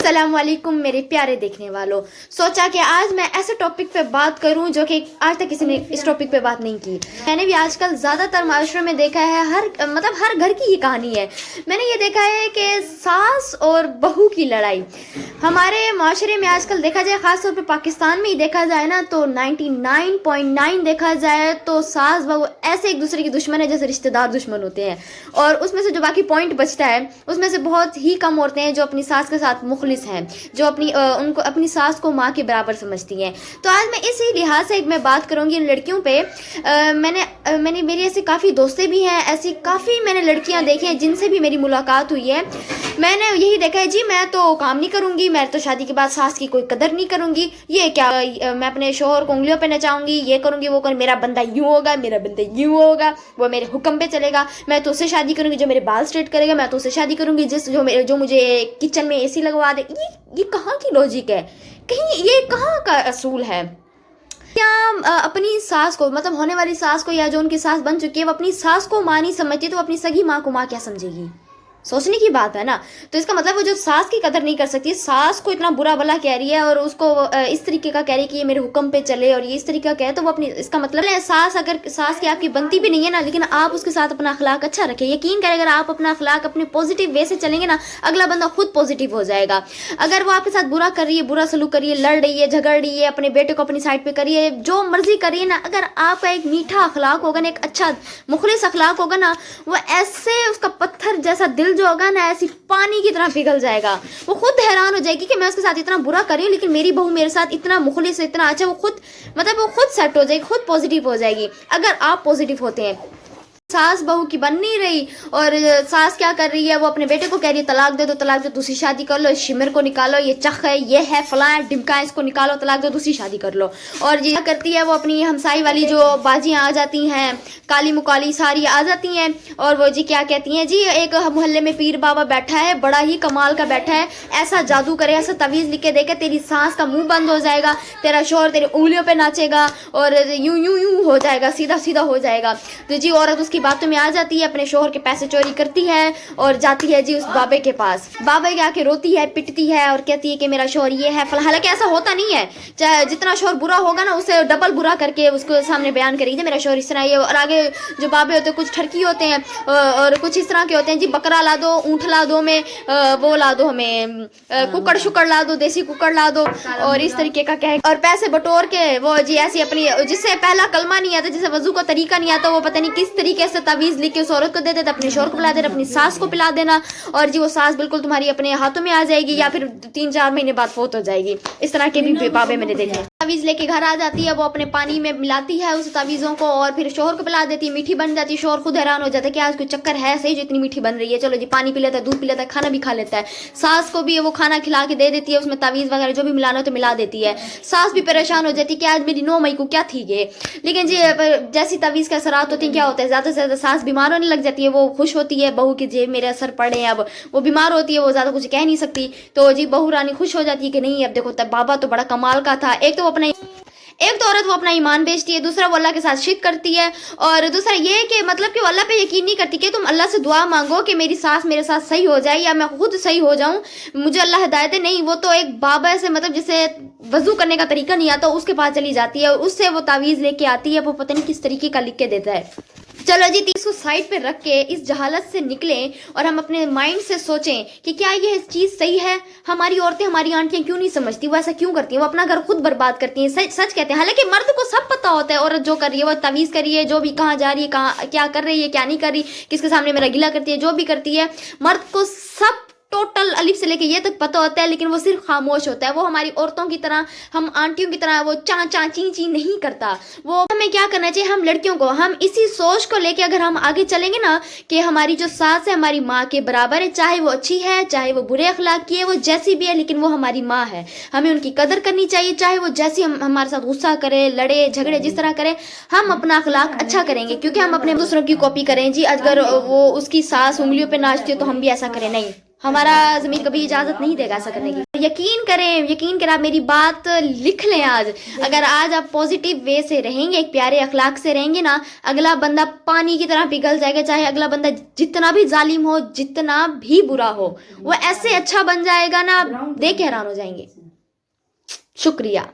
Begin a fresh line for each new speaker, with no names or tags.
अस्सलामुअलैकुम मेरे प्यारे देखने वालों। सोचा कि आज मैं ऐसे टॉपिक पे बात करूं जो कि आज तक किसी ने इस टॉपिक पे बात नहीं की। मैंने भी आजकल ज़्यादातर माशरे में देखा है, हर घर की ये कहानी है। मैंने ये देखा है कि सास और बहू की लड़ाई हमारे माशरे में आजकल देखा जाए, ख़ासतौर पे पाकिस्तान में ही देखा जाए ना, तो 99.9 देखा जाए तो सास बहू ऐसे एक दूसरे की दुश्मन है जैसे रिश्तेदार दुश्मन होते हैं। और उसमें से जो बाकी पॉइंट बचता है उसमें से बहुत ही कम औरतें हैं जो अपनी सास के साथ मुखलिस हैं, जो उनको अपनी सास को माँ के बराबर समझती हैं। तो आज मैं इसी लिहाज से मैं बात करूँगी इन लड़कियों पे। मैंने मेरी ऐसी काफ़ी दोस्तें भी हैं, ऐसी काफ़ी मैंने लड़कियां देखी हैं जिनसे भी मेरी मुलाकात हुई है। मैंने यही देखा है जी, मैं तो काम नहीं करूँगी, मैं तो शादी के बाद सास की कोई कदर नहीं करूँगी, ये क्या मैं अपने शोहर को उंगलियों पे नचाऊंगी, ये करूँगी वो करूँगी, मेरा बंदा यूँ होगा, मेरा बंदा यूँ होगा, वो मेरे हुक्म पे चलेगा, मैं तो उससे शादी करूँगी जो मेरे बाल स्ट्रेट करेगा, मैं तो उससे शादी करूँगी जो मुझे किचन में एसी लगवा दे। ये कहाँ की लॉजिक है? कहीं ये कहाँ का असूल है? क्या अपनी सास को, मतलब होने वाली सास को, या जो उनकी सास बन चुकी है, वो अपनी सास को माँ नहीं समझती तो अपनी सगी माँ को माँ क्या समझेगी? सोचने की बात है ना। तो इसका मतलब वो जो सास की कदर नहीं कर सकती, सास को इतना बुरा भला कह रही है और उसको इस तरीके का कह रही है कि ये मेरे हुक्म पे चले और ये इस तरीके का कहे, तो वो अपनी, इसका मतलब है सास अगर सास की आपकी बनती भी नहीं है ना, लेकिन आप उसके साथ अपना अखलाक अच्छा रखें। यकीन करें, अगर आप अपना अखलाक अपने पॉजिटिव वे से चलेंगे ना, अगला बंदा खुद पॉजिटिव हो जाएगा। अगर वो आपके साथ बुरा कर रही है, बुरा सलूक कर रही है, लड़ रही है, झगड़ रही है, अपने बेटे को अपनी साइड पे करिए, जो मर्जी करिए ना, अगर आपका एक मीठा अखलाक होगा ना, एक अच्छा मुखलिस अखलाक होगा ना, वो ऐसे उसका पत्थर जैसा दिल जो होगा ना, ऐसी पानी की तरह पिघल जाएगा। वो खुद हैरान हो जाएगी कि मैं उसके साथ इतना बुरा कर रही हूँ लेकिन मेरी बहू मेरे साथ इतना मुखलिस, इतना अच्छा। वो खुद सेट हो जाएगी, खुद पॉजिटिव हो जाएगी अगर आप पॉजिटिव होते हैं। सास बहू की बन नहीं रही और सास क्या कर रही है, वो अपने बेटे को कह रही है तलाक दे दो, तलाक दो, दूसरी शादी कर लो, शिमर को निकालो, ये चख है, ये है, फला है, डिमका है, इसको निकालो, तलाक दो, दूसरी शादी कर लो। और ये करती है, वो अपनी हमसाई वाली जो बाजियाँ आ जाती हैं, काली मुकाली सारी आ जाती हैं, और वो जी क्या कहती हैं, जी एक मोहल्ले में पीर बाबा बैठा है, बड़ा ही कमाल का बैठा है, ऐसा जादू करे, ऐसा तवीज़ लिख के देखे, तेरी सांस का मुंह बंद हो जाएगा, तेरा शोहर तेरी उंगलियों पे नाचेगा और यूं यूं यूं हो जाएगा, सीधा सीधा हो जाएगा। तो जी औरत उसकी बातों में आ जाती है, अपने शोहर के पैसे चोरी करती है और जाती है जी उस बाबे के पास। बाबे के आके रोती है, पिटती है और कहती है कि मेरा शोहर ये है, हालांकि ऐसा होता नहीं है। चाहे जितना शोहर बुरा होगा ना, उससे डबल बुरा करके उसको सामने बयान करेगी, मेरा शोहर इस तरह ये। और आगे जो बाबे होते हैं कुछ ठरकी होते हैं और कुछ इस तरह के होते हैं, जी बकरा ला दो, ऊँट ला दो, में वो ला दो, हमें कुकड़ शुकड़ ला दो, देसी कुकड़ ला दो, और इस तरीके का कह, और पैसे बटोर के वो जी ऐसी अपनी, जिससे पहला कलमा नहीं आता, जिसे वजू का तरीका नहीं आता, वो पता नहीं किस तरीके से तवीज़ लिख के उस औरत को दे देते, अपने शोहर को पिला देना, अपनी सास को पिला देना, और जी वो सास बिल्कुल तुम्हारी अपने हाथों में आ जाएगी या फिर 3-4 महीने बाद फोत हो जाएगी। इस तरह के भी बाबे मैंने देखे। तावीज़ लेके घर आ जाती है, वो अपने पानी में मिलाती है उस तावीज़ों को और फिर शोहर को पिला देती है, मीठी बन जाती है। शोहर खुद हैरान हो जाता है कि आज कोई चक्कर है सही जो इतनी मीठी बन रही है, चलो जी पानी पी लेता है, दूध पी लेता है, खाना भी खा लेता है। सास को भी वो खाना खिला के दे देती है, उसमें तावीज़ वगैरह जो भी मिलाना हो तो मिला देती है। सास भी परेशान हो जाती है कि आज मेरी 9 मई को क्या थी ये। लेकिन जी जैसी तावीज़ के असरात होती हैं, क्या होता है, ज़्यादा से ज़्यादा सास बीमार होने लग जाती है, वो खुश होती है बहू की जेब मेरे असर पड़े हैं, अब वो बीमार होती है, वो ज़्यादा कुछ कह नहीं सकती, तो जी बहू रानी खुश हो जाती है कि नहीं अब देखो तब बाबा तो बड़ा कमाल का था। एक तो औरत वो अपना ईमान बेचती है, दूसरा वो अल्लाह के साथ शिर्क करती है, और दूसरा ये कि मतलब कि वो अल्लाह पे यकीन नहीं करती कि तुम अल्लाह से दुआ मांगो कि मेरी सास मेरे साथ सही हो जाए या मैं खुद सही हो जाऊं, मुझे अल्लाह हिदायत दे। नहीं, वो तो एक बाबा से, मतलब जिसे वजू करने का तरीका नहीं आता, उसके पास चली जाती है और उससे वो तावीज़ लेके आती है, वो पता नहीं किस तरीके का लिख के देता है। चलो जी, इसको साइड पे रख के इस जहालत से निकलें और हम अपने माइंड से सोचें कि क्या ये चीज़ सही है। हमारी औरतें, हमारी आंटियां क्यों नहीं समझती, वो ऐसा क्यों करती हैं, वो अपना घर खुद बर्बाद करती हैं। सच कहते हैं, हालांकि मर्द को सब पता होता है औरत जो कर रही है, वो तवीज़ कर रही है, जो भी कहाँ जा रही है, कहाँ क्या कर रही है, क्या नहीं कर रही, किसके सामने मेरा गिला करती है, जो भी करती है, मर्द को सब टोटल अलिफ से लेके ये तक पता होता है, लेकिन वो सिर्फ खामोश होता है। वो हमारी औरतों की तरह, हम आंटियों की तरह वो चा चा ची ची नहीं करता। वो हमें क्या करना चाहिए, हम लड़कियों को, हम इसी सोच को लेके अगर हम आगे चलेंगे ना कि हमारी जो सास है हमारी माँ के बराबर है, चाहे वो अच्छी है, चाहे वो बुरे अखलाक की है, वो जैसी भी है, लेकिन वो हमारी माँ है, हमें उनकी कदर करनी चाहिए। चाहे वो जैसी हमारे साथ गुस्सा करे, लड़े झगड़े, जिस तरह करे, हम अपना अखलाक अच्छा करेंगे, क्योंकि हम अपने दूसरों की कॉपी करें जी। अगर वो उसकी सास उंगलियों पे नाचती है तो हम भी ऐसा करें, नहीं, हमारा ज़मीर कभी इजाज़त नहीं देगा ऐसा करने की। यकीन करें, आप मेरी बात लिख लें आज। अगर आज आप पॉजिटिव वे से रहेंगे, एक प्यारे अखलाक से रहेंगे ना, अगला बंदा पानी की तरह पिघल जाएगा। चाहे अगला बंदा जितना भी जालिम हो, जितना भी बुरा हो, वो ऐसे अच्छा बन जाएगा ना, आप देख के हैरान हो जाएंगे। शुक्रिया।